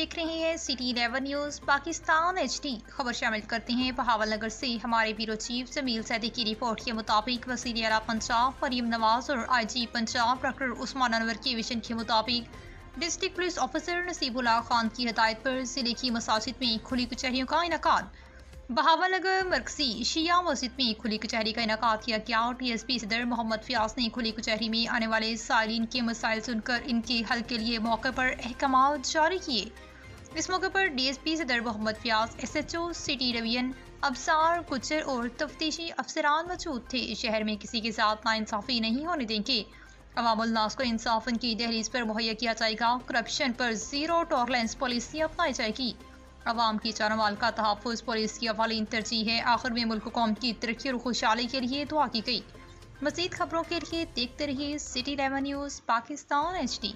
دیکھ رہے ہیں سٹی 11 نیوز پاکستان HD خبر شامل کرتے ہیں بہاول نگر سے ہمارے بیورو چیف جمیل سیدی کی رپورٹ کے مطابق وزیر اعلیٰ پنجاب مریم نواز اور IG پنجاب ڈاکٹر عثمان انور کے ویژن کے مطابق ڈسٹرکٹ پولیس آفیسر نصیب اللہ خان کی ہدایت پر ضلع کی مساجد میں کھلی کچہریوں کا انعقاد۔ بہاول نگر مرکزی شیعہ مسجد میں کھلی کچہری کا انعقاد کیا گیا اور DSP صدر محمد فیاض نے کھلی کچہری میں آنے والے سائلین کے مسائل سن کر ان کے حل کے لیے موقع پر احکامات جاری کیے۔ اس موقع پر DSP صدر محمد Fayyaz, SHO city division Absar گجر اور تفتیشی افسران موجود تھے۔ شہر میں کسی کے ساتھ ناانصافی نہیں ہونے دیں گے۔ عوام الناس کو انصاف ان کی دہلیز پر مہیا کیا جائے گا۔ کرپشن پر زیرو ٹالرنس پالیسی اپنائی جائے گی۔ عوام کی جان و مال کا تحفظ پولیس کی اولین ترجیح ہے۔ آخر میں ملک و قوم کی ترقی اور خوشحالی کے لیے دعا کی گئی۔ مزید خبروں کے لیے دیکھتے رہیے سٹی 11 نیوز پاکستان HD۔